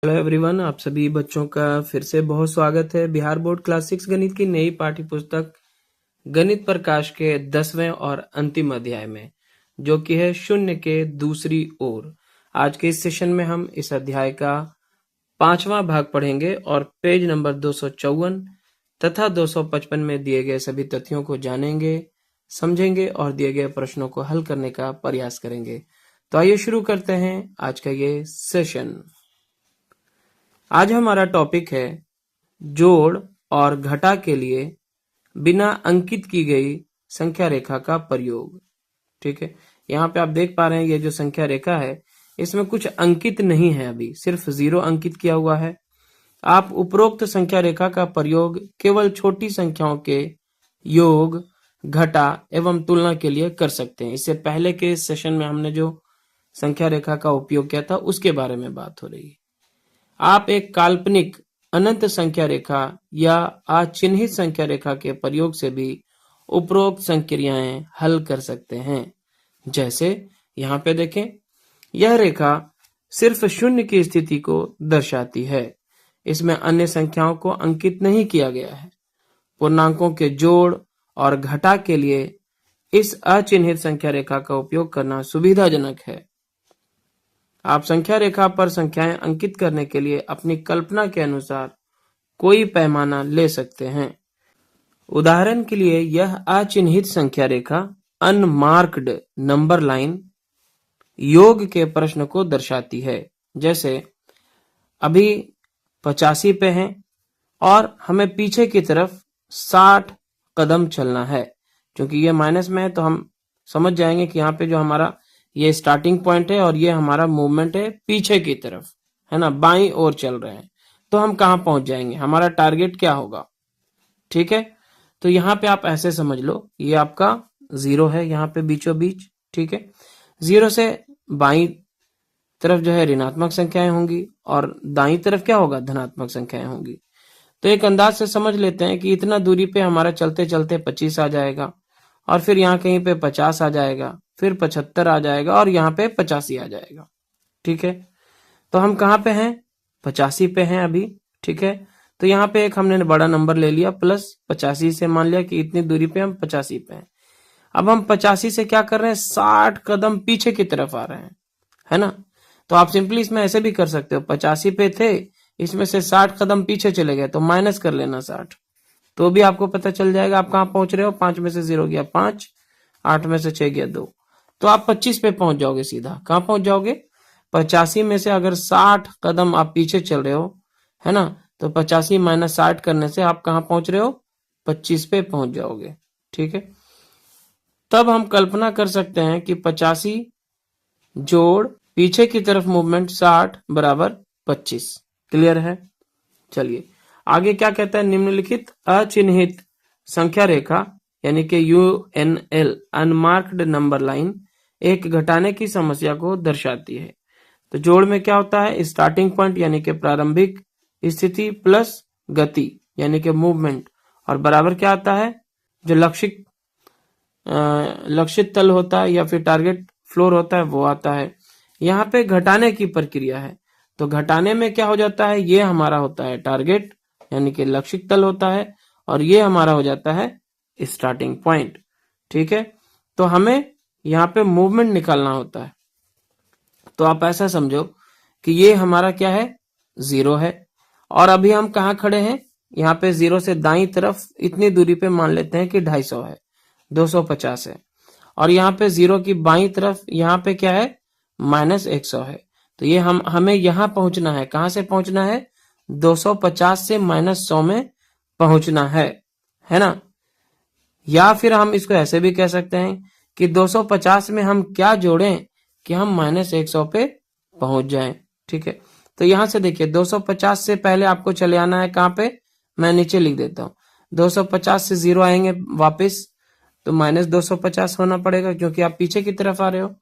Hello everyone, आप सभी बच्चों का फिर से बहुत स्वागत है बिहार बोर्ड क्लास 6 गणित की नई पाठ्य पुस्तक गणित प्रकाश के 10वें और अंतिम अध्याय में, जो कि है शून्य के दूसरी ओर। आज के इस सेशन में हम इस अध्याय का 5वां भाग पढ़ेंगे और पेज नंबर 254 तथा 255 में दिए गए सभी तथ्यों को जानेंगे, समझेंगे और दिए गए प्रश्नों को हल करने का प्रयास करेंगे। तो आइए शुरू करते हैं आज का ये सेशन। आज हमारा टॉपिक है जोड़ और घटा के लिए बिना अंकित की गई संख्या रेखा का प्रयोग। ठीक है, यहाँ पे आप देख पा रहे हैं ये जो संख्या रेखा है इसमें कुछ अंकित नहीं है, अभी सिर्फ 0 अंकित किया हुआ है। आप उपरोक्त संख्या रेखा का प्रयोग केवल छोटी संख्याओं के योग, घटा एवं तुलना के लिए कर सकते हैं। इससे पहले के सेशन में हमने जो संख्या रेखा का उपयोग किया था उसके बारे में बात हो रही है। आप एक काल्पनिक अनंत संख्या रेखा या अचिन्हित संख्या रेखा के प्रयोग से भी उपरोक्त संक्रियाएं हल कर सकते हैं। जैसे यहाँ पे देखें, यह रेखा सिर्फ शून्य की स्थिति को दर्शाती है। इसमें अन्य संख्याओं को अंकित नहीं किया गया है। पूर्णांकों के जोड़ और घटा के लिए इस अचिन्हित संख्या रेखा का उपयोग करना सुविधाजनक है। आप संख्या रेखा पर संख्याएं अंकित करने के लिए अपनी कल्पना के अनुसार कोई पैमाना ले सकते हैं। उदाहरण के लिए यह अचिन्हित संख्या रेखा अनमार्क्ड नंबर लाइन योग के प्रश्न को दर्शाती है। जैसे अभी 85 पे हैं और हमें पीछे की तरफ 60 कदम चलना है। क्योंकि ये माइनस में है तो हम समझ जाएंगे कि यहाँ पे जो हमारा ये स्टार्टिंग पॉइंट है और ये हमारा मूवमेंट है पीछे की तरफ, है ना, बाईं ओर चल रहे हैं। तो हम कहाँ पहुंच जाएंगे, हमारा टारगेट क्या होगा। ठीक है, तो यहाँ पे आप ऐसे समझ लो, ये आपका 0 है यहाँ पे बीचों बीच। ठीक है, 0 से बाईं तरफ जो है ऋणात्मक संख्याएं होंगी और दाईं तरफ क्या होगा, धनात्मक संख्याएं होंगी। तो एक अंदाज से समझ लेते हैं कि इतना दूरी पे हमारा चलते चलते 25 आ जाएगा और फिर यहाँ कहीं पे 50 आ जाएगा, फिर 75 आ जाएगा और यहाँ पे 85 आ जाएगा। ठीक है, तो हम कहाँ पे हैं, 85 पे हैं अभी। ठीक है, तो यहाँ पे एक हमने बड़ा नंबर ले लिया प्लस 85 से मान लिया कि इतनी दूरी पे हम 85 पे हैं। अब हम 85 से क्या कर रहे हैं, 60 कदम पीछे की तरफ आ रहे हैं, है ना। तो आप सिंपली इसमें ऐसे भी कर सकते हो, 85 पे थे, इसमें से 60 कदम पीछे चले गए तो माइनस कर लेना 60, तो भी आपको पता चल जाएगा आप कहाँ पहुंच रहे हो। 5 में से 0 गया 5, 8 में से 6 गया 2, तो आप 25 पे पहुंच जाओगे। सीधा कहाँ पहुंच जाओगे, 85 में से अगर 60 कदम आप पीछे चल रहे हो, है ना, तो 85 माइनस 60 करने से आप कहाँ पहुंच रहे हो, 25 पे पहुंच जाओगे। ठीक है, तब हम कल्पना कर सकते हैं कि 85 जोड़ पीछे की तरफ मूवमेंट 60 बराबर 25। क्लियर है। चलिए आगे क्या कहता है, निम्नलिखित अचिन्हित संख्या रेखा यानी कि UNL अनमार्क्ड नंबर लाइन एक घटाने की समस्या को दर्शाती है। तो जोड़ में क्या होता है, स्टार्टिंग पॉइंट यानी कि प्रारंभिक स्थिति प्लस गति यानी कि मूवमेंट, और बराबर क्या आता है, जो लक्षित तल होता है या फिर टारगेट फ्लोर होता है वो आता है। यहाँ पे घटाने की प्रक्रिया है, तो घटाने में क्या हो जाता है, ये हमारा होता है टारगेट यानी कि लक्षित तल होता है और ये हमारा हो जाता है स्टार्टिंग पॉइंट। ठीक है, तो हमें यहाँ पे मूवमेंट निकालना होता है। तो आप ऐसा समझो कि ये हमारा क्या है, 0 है और अभी हम कहाँ खड़े हैं, यहाँ पे 0 से दाईं तरफ इतनी दूरी पे मान लेते हैं कि 250 है, 250 है, और यहाँ पे 0 की बाईं तरफ यहाँ पे क्या है, -100 है। तो ये हमें यहाँ पहुंचना है, कहाँ से पहुंचना है, 250 से -100 में पहुंचना है ना। या फिर हम इसको ऐसे भी कह सकते हैं कि 250 में हम क्या जोड़ें कि हम -100 पे पहुंच जाएं। ठीक है, तो यहां से देखिए 250 से पहले आपको चले आना है कहां पे, मैं नीचे लिख देता हूं। 250 से 0 आएंगे वापस तो -250 होना पड़ेगा क्योंकि आप पीछे की तरफ आ रहे हो,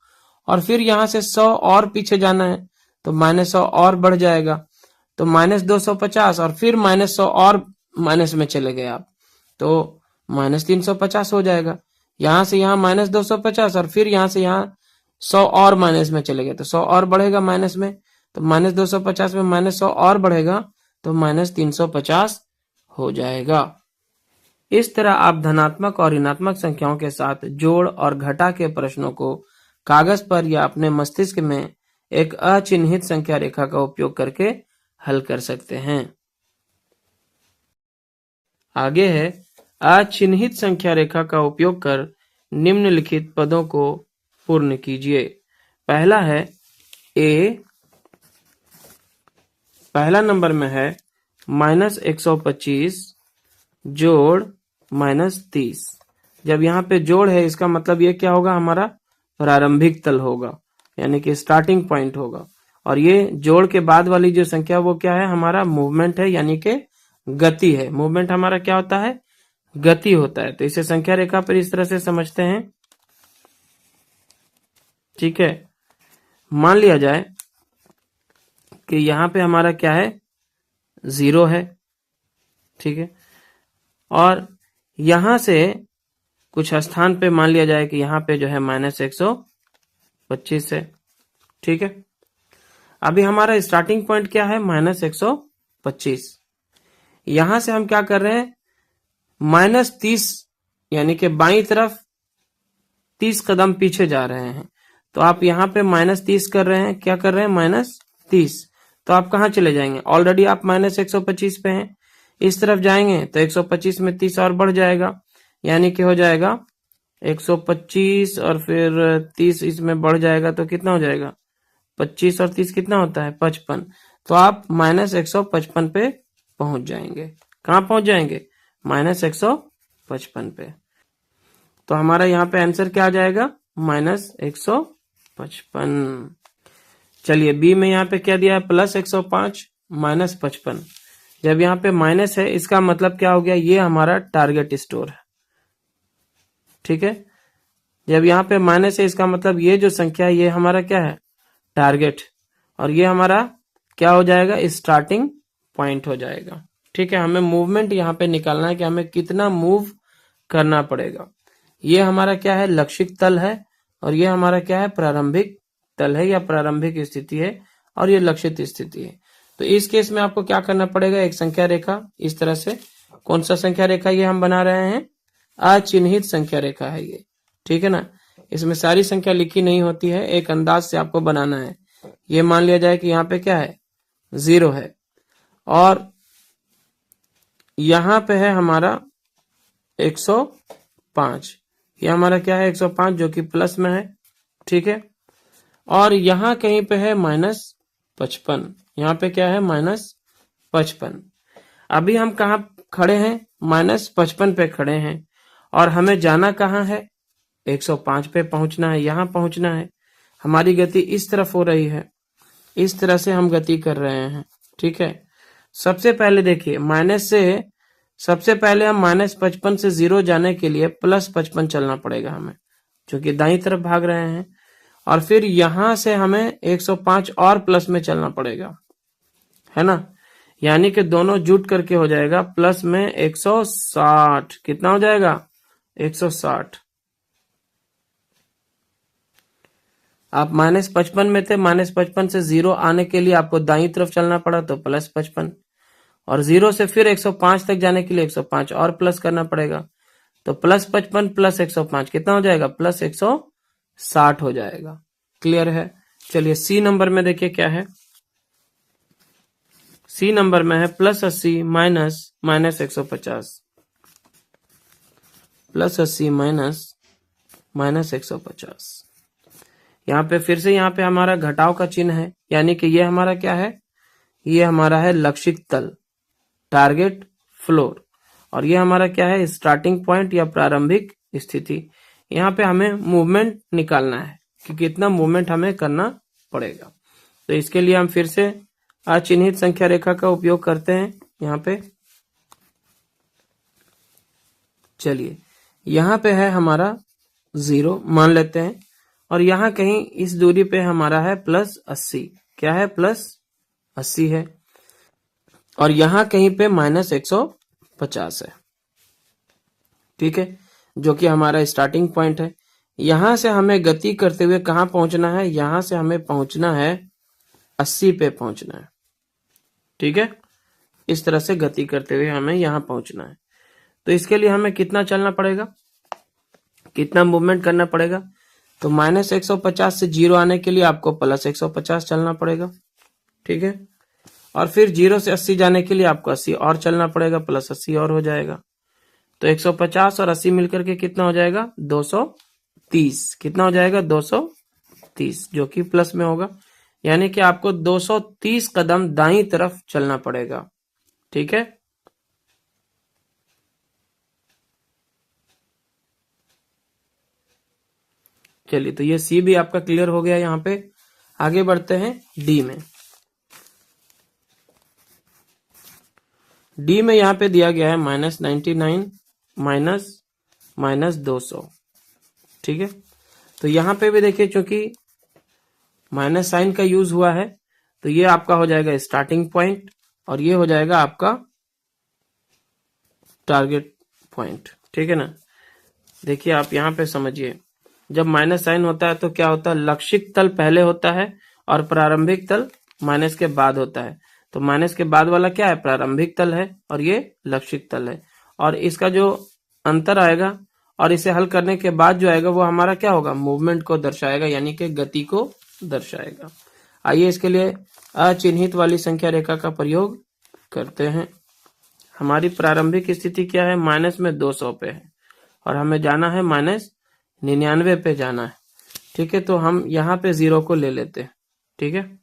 और फिर यहां से 100 और पीछे जाना है तो -100 और बढ़ जाएगा तो -250 और फिर -100 और माइनस में चले गए आप तो -350 हो जाएगा। यहां से यहाँ -250 और फिर यहाँ से यहाँ 100 और माइनस में चले गए तो 100 और बढ़ेगा माइनस में तो -250 में -100 और बढ़ेगा तो -350 हो जाएगा। इस तरह आप धनात्मक और ऋणात्मक संख्याओं के साथ जोड़ और घटा के प्रश्नों को कागज पर या अपने मस्तिष्क में एक अचिन्हित संख्या रेखा का उपयोग करके हल कर सकते हैं। आगे है अचिन्हित संख्या रेखा का उपयोग कर निम्नलिखित पदों को पूर्ण कीजिए। पहला है ए, पहला नंबर में है -125 जोड़ -30। जब यहाँ पे जोड़ है इसका मतलब ये क्या होगा, हमारा प्रारंभिक तल होगा, यानी कि स्टार्टिंग पॉइंट होगा। और ये जोड़ के बाद वाली जो संख्या वो क्या है, हमारा मूवमेंट है, यानी कि गति है। मूवमेंट हमारा क्या होता है, गति होता है। तो इसे संख्या रेखा पर इस तरह से समझते हैं। ठीक है, मान लिया जाए कि यहाँ पे हमारा क्या है, 0 है। ठीक है, और यहां से कुछ स्थान पे मान लिया जाए कि यहाँ पे जो है -125 है। ठीक है, अभी हमारा स्टार्टिंग पॉइंट क्या है, -125। यहां से हम क्या कर रहे हैं, -30, यानी कि बाईं तरफ 30 कदम पीछे जा रहे हैं। तो आप यहाँ पे -30 कर रहे हैं, क्या कर रहे हैं, -30। तो आप कहाँ चले जाएंगे, ऑलरेडी आप -125 पे हैं, इस तरफ जाएंगे तो 125 में 30 और बढ़ जाएगा, यानी कि हो जाएगा 125 और फिर 30 इसमें बढ़ जाएगा तो कितना हो जाएगा, 25 और 30 कितना होता है, 55। तो आप -155 पे पहुंच जाएंगे। कहाँ पहुंच जाएंगे, -155 पे। तो हमारा यहाँ पे आंसर क्या आ जाएगा, -155। चलिए बी में यहाँ पे क्या दिया है, +105 -55। जब यहाँ पे माइनस है इसका मतलब क्या हो गया, ये हमारा टारगेट स्टोर है। ठीक है, जब यहाँ पे माइनस है इसका मतलब ये जो संख्या है ये हमारा क्या है, टारगेट, और ये हमारा क्या हो जाएगा, स्टार्टिंग पॉइंट हो जाएगा। ठीक है, हमें मूवमेंट यहाँ पे निकालना है कि हमें कितना मूव करना पड़ेगा। ये हमारा क्या है, लक्षित तल है, और ये हमारा क्या है, प्रारंभिक तल है या प्रारंभिक स्थिति है, और ये लक्षित स्थिति है। तो इस केस में आपको क्या करना पड़ेगा, एक संख्या रेखा इस तरह से, कौन सा संख्या रेखा ये हम बना रहे हैं, अचिन्हित संख्या रेखा है ये। ठीक है ना, इसमें सारी संख्या लिखी नहीं होती है, एक अंदाज से आपको बनाना है। ये मान लिया जाए कि यहाँ पे क्या है, 0 है, और यहाँ पे है हमारा 105। ये हमारा क्या है, 105 जो कि प्लस में है। ठीक है, और यहाँ कहीं पे है -55, यहाँ पे क्या है, -55। अभी हम कहाँ खड़े हैं, -55 पे खड़े हैं, और हमें जाना कहाँ है, 105 पे पहुंचना है, यहाँ पहुंचना है। हमारी गति इस तरफ हो रही है, इस तरह से हम गति कर रहे हैं। ठीक है, सबसे पहले देखिए माइनस से, सबसे पहले हम -55 से 0 जाने के लिए +55 चलना पड़ेगा हमें, जो कि दाईं तरफ भाग रहे हैं, और फिर यहां से हमें 105 और प्लस में चलना पड़ेगा, है ना, यानी कि दोनों जुट करके हो जाएगा प्लस में 160। कितना हो जाएगा, 160। आप -55 में थे, -55 से 0 आने के लिए आपको दाईं तरफ चलना पड़ा तो +55, और 0 से फिर 105 तक जाने के लिए 105 और प्लस करना पड़ेगा, तो +55 + 105 कितना हो जाएगा, +160 हो जाएगा। क्लियर है। चलिए सी नंबर में देखिए क्या है, सी नंबर में है +80 -150, +80 -150। यहाँ पे फिर से यहाँ पे हमारा घटाव का चिन्ह है, यानी कि ये हमारा क्या है, ये हमारा है लक्षित तल, टारगेट फ्लोर, और ये हमारा क्या है, स्टार्टिंग पॉइंट या प्रारंभिक स्थिति। यहाँ पे हमें मूवमेंट निकालना है कि कितना मूवमेंट हमें करना पड़ेगा। तो इसके लिए हम फिर से अचिन्हित संख्या रेखा का उपयोग करते हैं यहाँ पे। चलिए यहाँ पे है हमारा 0 मान लेते हैं, और यहाँ कहीं इस दूरी पे हमारा है +80, क्या है, +80 है, और यहाँ कहीं पे -150 है। ठीक है, जो कि हमारा स्टार्टिंग पॉइंट है। यहां से हमें गति करते हुए कहां पहुंचना है, यहां से हमें पहुंचना है 80 पे पहुंचना है। ठीक है, इस तरह से गति करते हुए हमें यहां पहुंचना है। तो इसके लिए हमें कितना चलना पड़ेगा, कितना मूवमेंट करना पड़ेगा? तो -150 से 0 आने के लिए आपको +150 चलना पड़ेगा। ठीक है, और फिर 0 से 80 जाने के लिए आपको 80 और चलना पड़ेगा, +80 और हो जाएगा। तो 150 और 80 मिलकर के कितना हो जाएगा? 230। कितना हो जाएगा? 230, जो कि प्लस में होगा, यानी कि आपको 230 कदम दाईं तरफ चलना पड़ेगा। ठीक है, चलिए, तो ये सी भी आपका क्लियर हो गया। यहाँ पे आगे बढ़ते हैं डी में। डी में यहाँ पे दिया गया है -99 माइनस 200। ठीक है, तो यहाँ पे भी देखिए, चूंकि माइनस साइन का यूज हुआ है, तो ये आपका हो जाएगा स्टार्टिंग पॉइंट और ये हो जाएगा आपका टारगेट पॉइंट। ठीक है ना, देखिए आप यहाँ पे समझिए, जब माइनस साइन होता है तो क्या होता है? लक्षित तल पहले होता है और प्रारंभिक तल माइनस के बाद होता है। तो माइनस के बाद वाला क्या है? प्रारंभिक तल है और ये लक्षित तल है। और इसका जो अंतर आएगा और इसे हल करने के बाद जो आएगा वो हमारा क्या होगा? मूवमेंट को दर्शाएगा, यानी कि गति को दर्शाएगा। आइए इसके लिए अचिन्हित वाली संख्या रेखा का प्रयोग करते हैं। हमारी प्रारंभिक स्थिति क्या है? माइनस में 200 पे है और हमें जाना है -99 पे जाना है। ठीक है, तो हम यहाँ पे 0 को ले लेते हैं। ठीक है,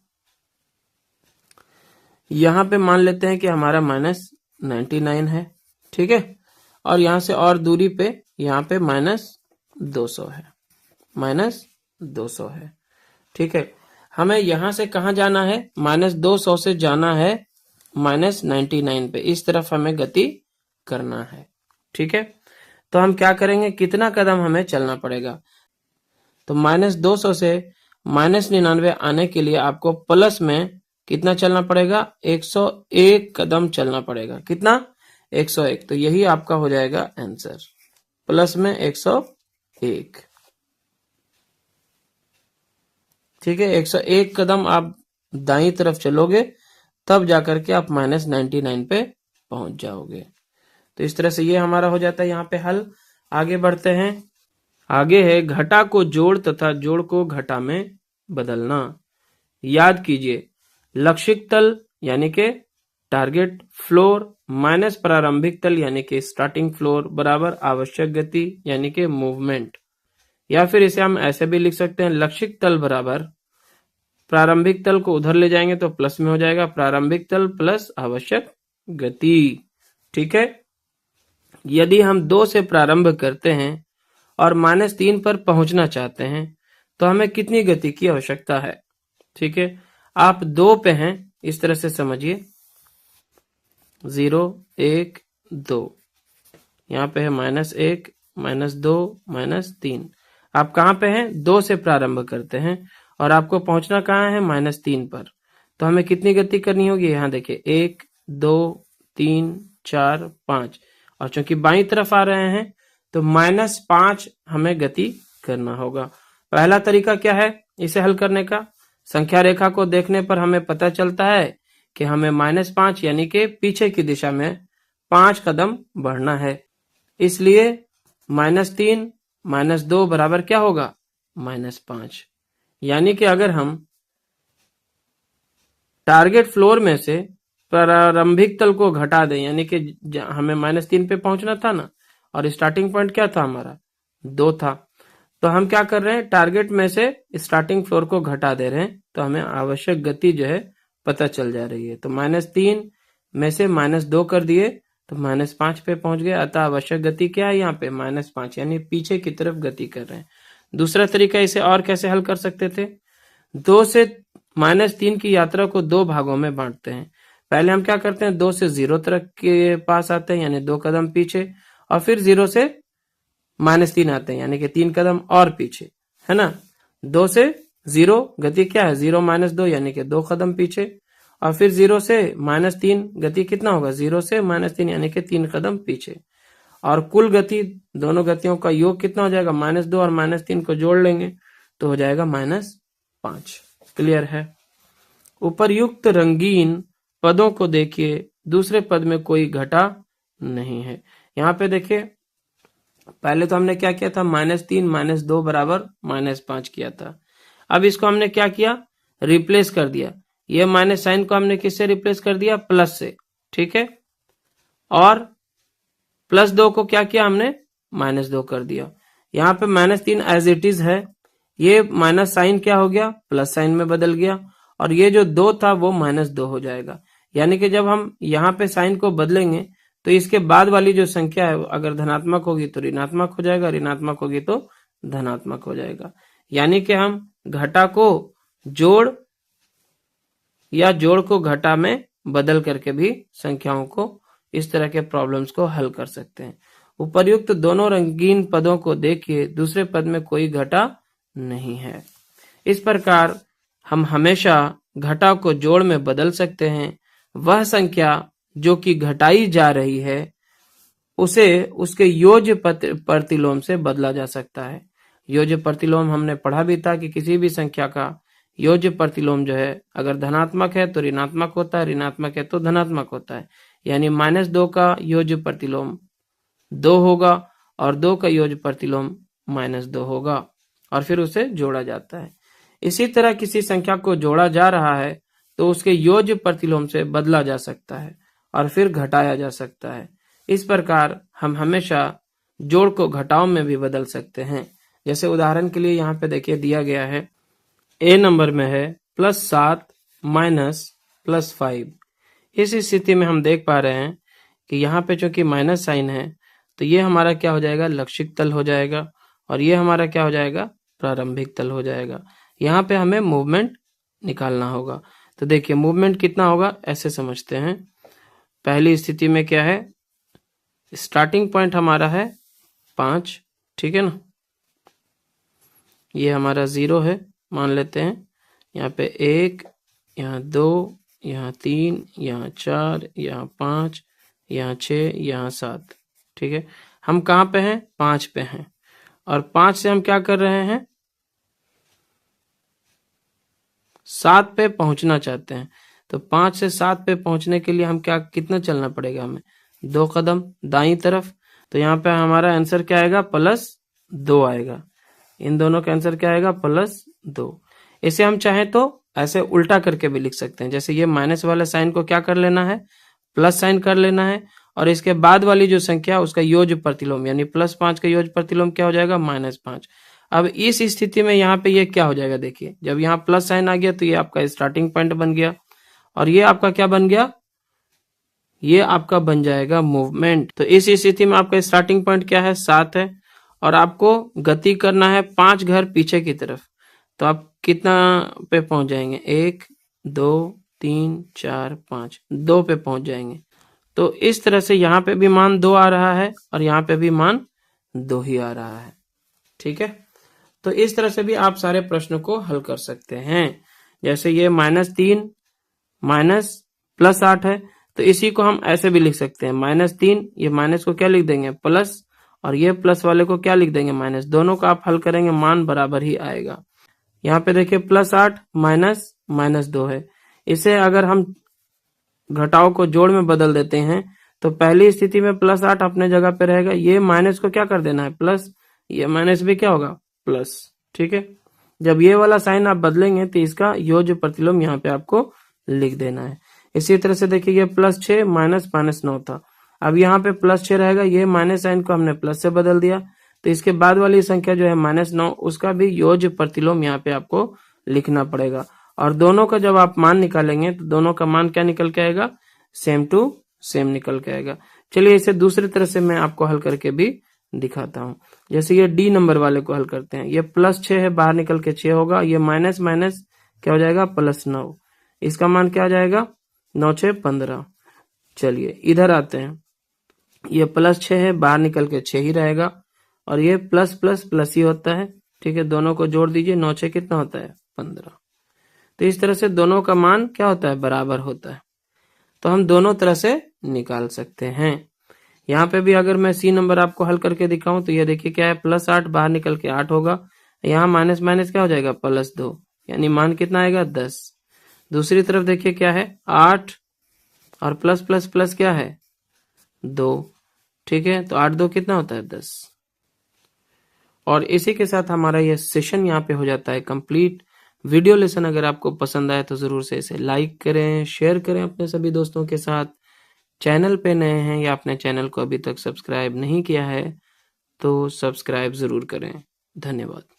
यहाँ पे मान लेते हैं कि हमारा -99 है। ठीक है, और यहाँ से और दूरी पे यहाँ पे -200 है, -200 है। ठीक है, हमें यहाँ से कहाँ जाना है? -200 से जाना है -99 पे, इस तरफ हमें गति करना है। ठीक है, तो हम क्या करेंगे? कितना कदम हमें चलना पड़ेगा? तो -200 से -99 आने के लिए आपको प्लस में कितना चलना पड़ेगा? 101 कदम चलना पड़ेगा। कितना? 101। तो यही आपका हो जाएगा आंसर, प्लस में 101। ठीक है, 101 कदम आप दाईं तरफ चलोगे तब जाकर के आप -99 पे पहुंच जाओगे। तो इस तरह से ये हमारा हो जाता है यहाँ पे हल। आगे बढ़ते हैं। आगे है घटा को जोड़ तथा जोड़ को घटा में बदलना। याद कीजिए, लक्षित तल यानी कि टारगेट फ्लोर माइनस प्रारंभिक तल यानी कि स्टार्टिंग फ्लोर बराबर आवश्यक गति यानी कि मूवमेंट। या फिर इसे हम ऐसे भी लिख सकते हैं, लक्षित तल बराबर प्रारंभिक तल को उधर ले जाएंगे तो प्लस में हो जाएगा, प्रारंभिक तल प्लस आवश्यक गति। ठीक है, यदि हम 2 से प्रारंभ करते हैं और -3 पर पहुंचना चाहते हैं तो हमें कितनी गति की आवश्यकता है? ठीक है, आप 2 पे हैं, इस तरह से समझिए, 0 1 2, यहाँ पे है -1 -2 -3। आप कहाँ पे हैं? 2 से प्रारंभ करते हैं और आपको पहुंचना कहाँ है? -3 पर। तो हमें कितनी गति करनी होगी? यहाँ देखिए, 1 2 3 4 5, और चूंकि बाईं तरफ आ रहे हैं तो -5 हमें गति करना होगा। पहला तरीका क्या है इसे हल करने का? संख्या रेखा को देखने पर हमें पता चलता है कि हमें -5 यानी कि पीछे की दिशा में 5 कदम बढ़ना है। इसलिए -3 -2 बराबर क्या होगा? -5। यानी कि अगर हम टारगेट फ्लोर में से प्रारंभिक तल को घटा दें, यानी कि हमें -3 पे पहुंचना था ना, और स्टार्टिंग पॉइंट क्या था हमारा? 2 था। तो हम क्या कर रहे हैं? टारगेट में से स्टार्टिंग फ्लोर को घटा दे रहे हैं, तो हमें आवश्यक गति जो है पता चल जा रही है। तो -3 में से -2 कर दिए तो -5 पे पहुंच गए। अतः आवश्यक गति क्या है यहाँ पे? -5, यानी पीछे की तरफ गति कर रहे हैं। दूसरा तरीका इसे और कैसे हल कर सकते थे? 2 से -3 की यात्रा को 2 भागों में बांटते हैं। पहले हम क्या करते हैं? 2 से 0 तक के पास आते हैं, यानी 2 कदम पीछे, और फिर 0 से -3 आते हैं, यानी कि 3 कदम और पीछे, है ना। 2 से 0 गति क्या है? 0 - 2 यानी कि 2 कदम पीछे, और फिर 0 से -3 गति कितना होगा? 0 से -3 यानी कि 3 कदम पीछे, और कुल गति दोनों गतियों का योग कितना हो जाएगा? -2 और -3 को जोड़ लेंगे तो हो जाएगा -5। क्लियर है? उपर्युक्त रंगीन पदों को देखिए, दूसरे पद में कोई घटा नहीं है। यहाँ पे देखिए, पहले तो हमने क्या किया था, -3 -2 बराबर -5 किया था। अब इसको हमने क्या किया, रिप्लेस कर दिया। ये माइनस साइन को हमने किससे रिप्लेस कर दिया, प्लस से, ठीक है। और +2 को क्या किया हमने, -2 कर दिया। यहाँ पे -3 एज इट इज है, ये माइनस साइन क्या हो गया, प्लस साइन में बदल गया, और ये जो 2 था वो -2 हो जाएगा। यानी कि जब हम यहाँ पे साइन को बदलेंगे तो इसके बाद वाली जो संख्या है अगर धनात्मक होगी तो ऋणात्मक हो जाएगा, ऋणात्मक होगी तो धनात्मक हो जाएगा। यानी कि हम घटा को जोड़ या जोड़ को घटा में बदल करके भी संख्याओं को, इस तरह के प्रॉब्लम्स को हल कर सकते हैं। उपर्युक्त दोनों रंगीन पदों को देखिए, दूसरे पद में कोई घटा नहीं है। इस प्रकार हम हमेशा घटा को जोड़ में बदल सकते हैं। वह संख्या जो कि घटाई जा रही है उसे उसके योज्य प्रतिलोम से बदला जा सकता है। योज्य प्रतिलोम हमने पढ़ा भी था कि किसी भी संख्या का योज्य प्रतिलोम जो है अगर धनात्मक है तो ऋणात्मक होता है, ऋणात्मक है तो धनात्मक होता है। यानी -2 का योज्य प्रतिलोम 2 होगा और 2 का योज्य प्रतिलोम -2 होगा और फिर उसे जोड़ा जाता है। इसी तरह किसी संख्या को जोड़ा जा रहा है तो उसके योज्य प्रतिलोम से बदला जा सकता है और फिर घटाया जा सकता है। इस प्रकार हम हमेशा जोड़ को घटाओं में भी बदल सकते हैं। जैसे उदाहरण के लिए यहाँ पे देखिए दिया गया है, ए नंबर में है +7 -+5। इस स्थिति में हम देख पा रहे हैं कि यहाँ पे चूंकि माइनस साइन है तो ये हमारा क्या हो जाएगा, लक्षिक तल हो जाएगा, और ये हमारा क्या हो जाएगा, प्रारंभिक तल हो जाएगा। यहाँ पे हमें मूवमेंट निकालना होगा। तो देखिए मूवमेंट कितना होगा, ऐसे समझते हैं। पहली स्थिति में क्या है, स्टार्टिंग पॉइंट हमारा है 5, ठीक है ना, ये हमारा 0 है मान लेते हैं। यहाँ पे 1, यहाँ 2, यहाँ 3, यहाँ 4, यहाँ 5, यहाँ 6, यहाँ 7, ठीक है। हम कहाँ पे हैं, 5 पे हैं, और 5 से हम क्या कर रहे हैं, 7 पे पहुंचना चाहते हैं। तो 5 से 7 पे पहुंचने के लिए हम क्या, कितना चलना पड़ेगा हमें, 2 कदम दाईं तरफ। तो यहाँ पे हमारा आंसर क्या आएगा, +2 आएगा। इन दोनों का आंसर क्या आएगा, +2। इसे हम चाहें तो ऐसे उल्टा करके भी लिख सकते हैं। जैसे ये माइनस वाले साइन को क्या कर लेना है, प्लस साइन कर लेना है, और इसके बाद वाली जो संख्या उसका योज्य प्रतिलोम यानी +5 का योज्य प्रतिलोम क्या हो जाएगा, -5। अब इस स्थिति में यहाँ पे ये क्या हो जाएगा, देखिए जब यहाँ प्लस साइन आ गया तो ये आपका स्टार्टिंग पॉइंट बन गया, और ये आपका क्या बन गया, ये आपका बन जाएगा मूवमेंट। तो इस स्थिति में आपका स्टार्टिंग पॉइंट क्या है, 7 है, और आपको गति करना है 5 घर पीछे की तरफ। तो आप कितना पे पहुंच जाएंगे, 1 2 3 4 5, 2 पे पहुंच जाएंगे। तो इस तरह से यहाँ पे भी मान 2 आ रहा है और यहाँ पे भी मान 2 ही आ रहा है, ठीक है। तो इस तरह से भी आप सारे प्रश्नों को हल कर सकते हैं। जैसे ये -3 -+8 है, तो इसी को हम ऐसे भी लिख सकते हैं, -3, ये माइनस को क्या लिख देंगे, प्लस, और ये प्लस वाले को क्या लिख देंगे, माइनस। दोनों का आप हल करेंगे मान बराबर ही आएगा। यहाँ पे देखिए +8 -2 है। इसे अगर हम घटाओ को जोड़ में बदल देते हैं तो पहली स्थिति में +8 अपने जगह पे रहेगा, ये माइनस को क्या कर देना है, प्लस, ये माइनस भी क्या होगा, प्लस, ठीक है। जब ये वाला साइन आप बदलेंगे तो इसका योज्य प्रतिलोम यहाँ पे आपको लिख देना है। इसी तरह से देखिए ये +6 -9 था, अब यहाँ पे +6 रहेगा, ये माइनस साइन को हमने प्लस से बदल दिया, तो इसके बाद वाली संख्या जो है -9, उसका भी योज्य प्रतिलोम यहाँ पे आपको लिखना पड़ेगा। और दोनों का जब आप मान निकालेंगे तो दोनों का मान क्या निकल के आएगा, सेम टू सेम निकल के आएगा। चलिए इसे दूसरी तरह से मैं आपको हल करके भी दिखाता हूँ। जैसे ये डी नंबर वाले को हल करते हैं, ये +6 है, बाहर निकल के 6 होगा, ये माइनस माइनस क्या हो जाएगा, +9, इसका मान क्या आ जाएगा, 9 6 15। चलिए इधर आते हैं, ये +6 है, बाहर निकल के 6 ही रहेगा, और ये प्लस प्लस प्लस ही होता है, ठीक है। दोनों को जोड़ दीजिए, 9 6 कितना होता है, 15। तो इस तरह से दोनों का मान क्या होता है, बराबर होता है। तो हम दोनों तरह से निकाल सकते हैं। यहाँ पे भी अगर मैं सी नंबर आपको हल करके दिखाऊं तो ये देखिए क्या है, +8, बाहर निकल के 8 होगा, यहाँ माइनस माइनस क्या हो जाएगा, +2, यानी मान कितना आएगा, 10। दूसरी तरफ देखिए क्या है, 8 और प्लस प्लस प्लस क्या है, 2। ठीक है, तो 8 2 कितना होता है, 10। और इसी के साथ हमारा ये सेशन यहाँ पे हो जाता है कंप्लीट। वीडियो लेसन अगर आपको पसंद आए तो ज़रूर से इसे लाइक करें, शेयर करें अपने सभी दोस्तों के साथ। चैनल पे नए हैं या अपने चैनल को अभी तक सब्सक्राइब नहीं किया है तो सब्सक्राइब ज़रूर करें। धन्यवाद।